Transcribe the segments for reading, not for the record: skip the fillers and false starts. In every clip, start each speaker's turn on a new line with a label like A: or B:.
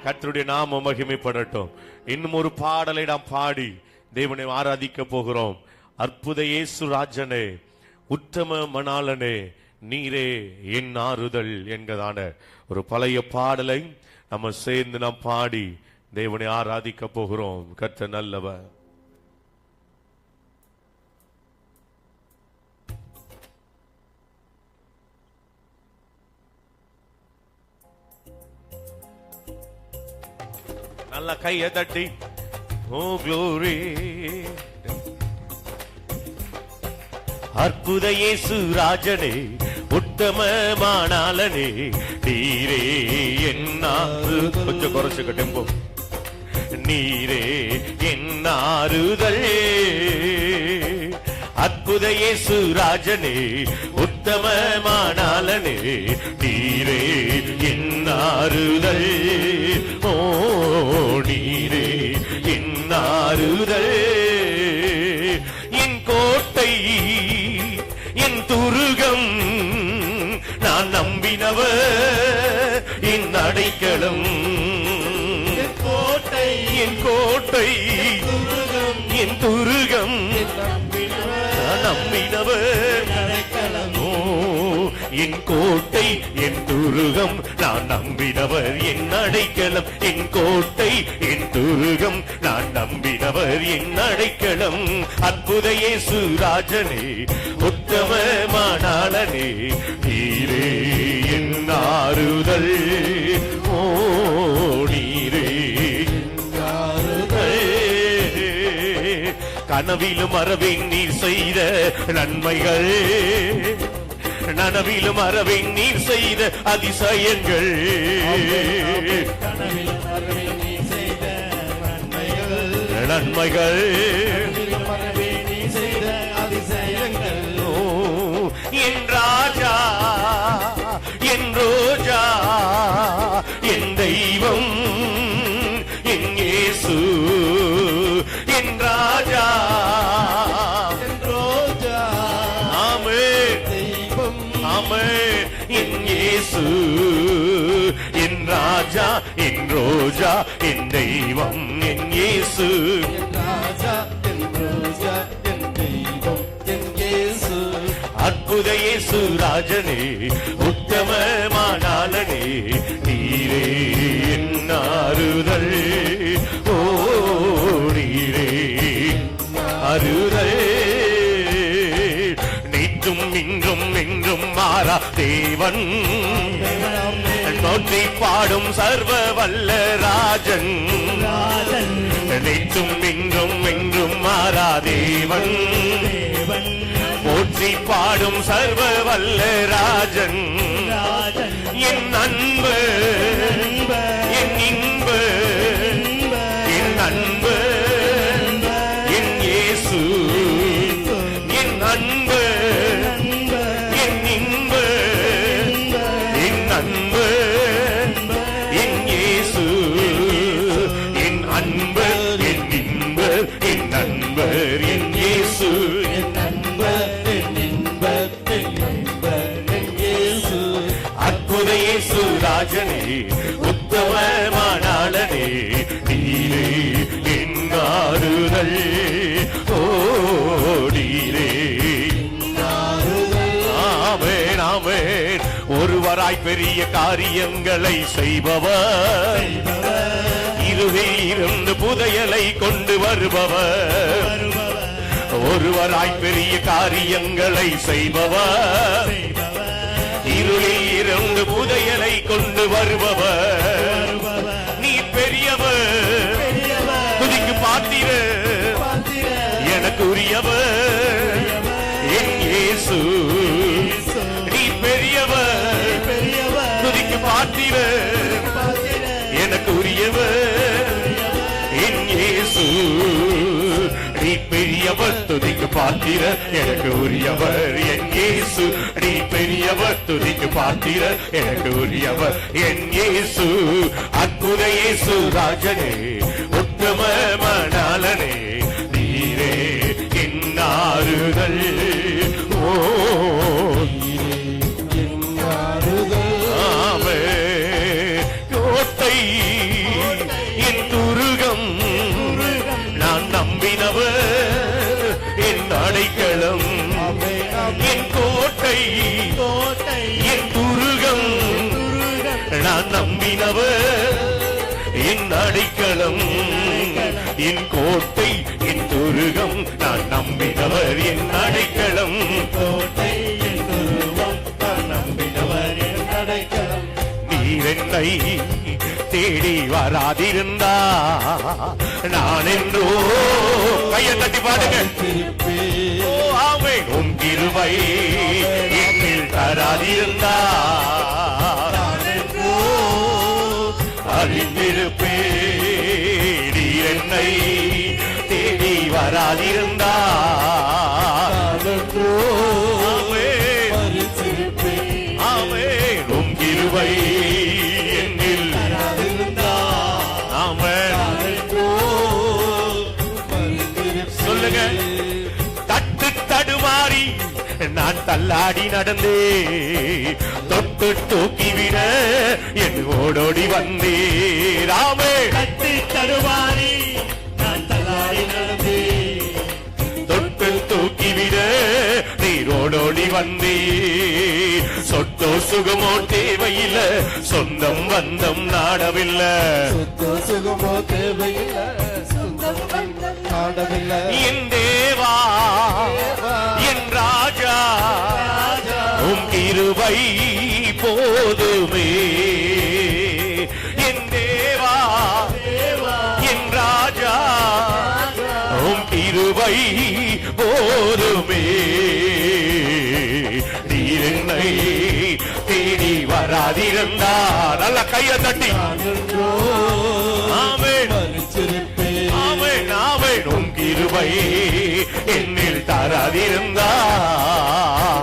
A: கர்த்தருடைய நாமம் மகிமைப்படட்டும். இன்னும் ஒரு பாடலை நாம் பாடி தேவனை ஆராதிக்க போகிறோம். அற்புத இயேசு ராஜனே, உத்தம மணாளனே, நீரே என் ஆறுதல் என்கிறதான ஒரு பழைய பாடலை நம்ம சேர்ந்து நாம் பாடி தேவனை ஆராதிக்க போகிறோம். கர்த்தர் நல்லவர். நல்ல கையை தட்டி ஓ க்ளோரி. அற்புத இயேசு ராஜனே, உத்தமமானாலனே, நீரே என்னாரு. கொஞ்சம் குறைச்சுக்க டெம்போ. நீரே என்னாறுதல். அற்புத இயேசு ராஜனே, உத்தமமானாலனே, நீரே என்னாறுதல். ஓ நீரே என்னாறுதல். என் கோட்டை, என் துருகம், நான் நம்பினவர், என் அடைக்கலம். என் கோட்டை, என் கோட்டை, என் துருகம், நம்பினவர் அடைக்கலம். ஓ என் கோட்டை, என் துருகம், நான் நம்பினவர், என் அடைக்கலம். என் கோட்டை, என் துருகம், நான் நம்பினவர், என் அடைக்கலம். அற்புத இயேசு ராஜனே, உத்தமமானாலனே, நீரே என் ஆறுதல். ஓ நீரே கனவிலும் மறவின் நீர் செய்த நன்மைகள், நனவிலும் மறவின் நீர் செய்த அதிசயங்கள். நன்மைகள் என் ராஜா, என் ரோஜா, என் தெய்வம், என் இயேசு. என் ராஜா, என் ரோஜா, ஆமே தெய்வம், ஆமே என் இயேசு. என் ராஜா, என் ரோஜா, என் தெய்வம், என் இயேசு. என் ராஜா, என் ரோஜா, என் தெய்வம், என் இயேசு. அற்புத இயேசு ராஜனே, உத்தமமானாலனே, நீரே என் ஆறுதல். ஓ நீரே அருதல். நேற்றும் இன்றும் என்றும் மாறா தேவன், நோற்றி பாடும் சர்வ வல்ல ராஜன். நேற்றும் இன்றும் என்றும் மாறா தேவன், போற்றி பாடும் சர்வ வல்ல ராஜன். என் அன்பு, என் இன்பு, என் அன்பு, என் இயேசு. என் அன்பு, என் இன்பு, என் அன்பு, என் இயேசு. என் அன்பு, என் இன்பு, என் நண்பர், என் இயேசு. என் நண்பர், என் இன்பர், என் நண்பர், என் இயேசு. அற்புத இயேசு ராஜனே, உத்தமமானாலனே, நீரே என் ஆறுதல். ஓ நீரே ஆமென், ஆமென். ஒருவராய் பெரிய காரியங்களை செய்பவர், இருளில் இருந்து புதையலை கொண்டு வருபவர். ஒருவராய் பெரிய காரியங்களை செய்பவர், இருளில் இருந்து புதையலை கொண்டு வருபவர். நீ பெரியவர், துதிக்கு பாத்திரர், எனக்கு உரியவர், என் இயேசு. நீ பெரியவர், துதிக்கு பாத்திரர், எனக்கு உரியவர், என் இயேசு. நீ பெரியவர், துதிக்கு பாத்திரர், எனக்கு உரியவர், என் இயேசு. நீ பெரியவர், துதிக்கு பாத்திரர், எனக்கு உரியவர், என் இயேசு. அற்புத இயேசு ராஜனே, உத்தமமானாலனே, நீரே என் ஆறுதல். ஓ நீரே என் ஆறுதல். ஆமென். கோட்டை, நம்பினவர் என் அடைக்கலம், என் கோட்டை, என் துருகம். நான் நம்பினவர் என் அடைக்கலம்,
B: கோட்டை என் துருவம். நான் நம்பினவர் என் அடைக்கலம்.
A: நீர் என்னை தேடி வராதிருந்தா நான் என்றோ. கையை தட்டி பாடுங்க. ஓ ஆமென். உன் கிருபை என்னில் தராதிருந்தா
B: நான் என்றோ
A: அறிந்திருப்பேன். நீர் என்னை தேடி வராதிருந்தா
B: நான் என்றோ
A: ஆமென்.
B: மறித்திருப்பேன்.
A: ஆமென். உன் கிருபை என்னில் ஆமென்.
B: நான் என்றோ மறித்திருப்பேன்.
A: சொல்லுங்க. தட்டு தடுமாறி நான் தள்ளாடி நடந்தே, தொட்டு தூக்கிவிட என் ஓடோடி வந்தேராமே.
B: தட்டி தடுமாறி நான் தள்ளாடி நடந்தேன்.
A: தொட்டு தூக்கிவிட நீர் ஓடோடி வந்தே. சொத்தோ சுகமோ தேவையில்ல, சொந்தம் பந்தம் நாடவில்லை.
B: சுத்த சுகமோ தேவையில்லை, சொந்தம் பந்தம் நாடவில்லை.
A: என் தேவா என் ராஜா உம் கிருபை போதுமே. என் தேவா என் ராஜா உம் கிருபை போதுமே. நீர் என்னை தேடி வராதிருந்தா நல்ல கையை தட்டி
B: நான் என்றோ
A: ஆமென்.
B: மறித்திருப்பேன்.
A: ஆமென். ஆமென். உம் கிருபை என்னில் தராதிருந்தா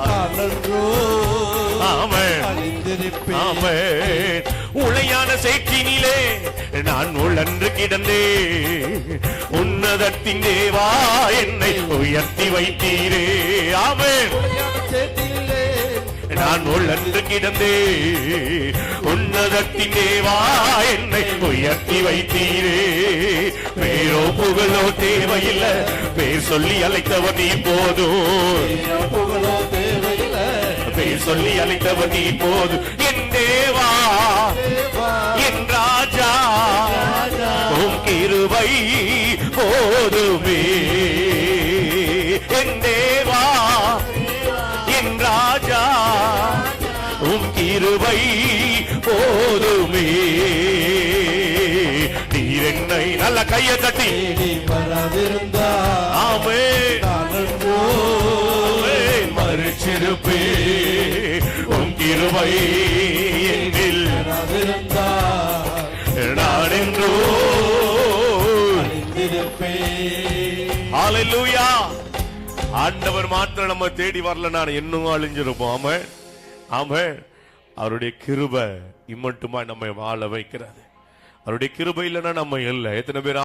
B: நான் என்றோ
A: ஆமென்.
B: அழிந்திருப்பேன்.
A: ஆமென். உளையான சேற்றினிலே நான் உழன்று கிடந்தே, உன்னதத்தின் தேவா என்னை உயர்த்தி வைத்தீரே. ஆமென்.
B: சேற்றிலே
A: நான் உழன்று கிடந்தே, உன்னதத்தின் தேவா என்னை உயர்த்தி வைத்தீரே. பேரோ புகழோ தேவையில்லை, பேர் சொல்லி அழைத்தவர் நீ போதும்.
B: புகழோ தேவையில்லை,
A: பேர் சொல்லி அழைத்தவர் நீ போதும். என் தேவா என் ராஜா உம் கிருபை போதுமே. என் தேவா என் ராஜா உம் கிருபை போதுமே. நீர் என்னை நல்ல கையை தட்டி
B: தேடி வராதிருந்தா
A: ஆமென்.
B: நான் என்றோ
A: ஆமென். மறிச்சிருப்பே உம் கிருபை என்னில்
B: வராதிருந்தா
A: நான் என்றோ.
B: அழிந்திருப்பேன்.
A: ஹalleluya. ஆண்டவர் மாத்திரம் நம்ம தேடி வரல, நான் இன்னும் அழிஞ்சிருப்போம். ஆமென். ஆமென். அவருடைய கிருபை இம்மட்டுமா நம்மை வாழ வைக்கிறது. அவருடைய கிருபை இல்லைன்னா நம்ம இல்லை. எத்தனை பேர்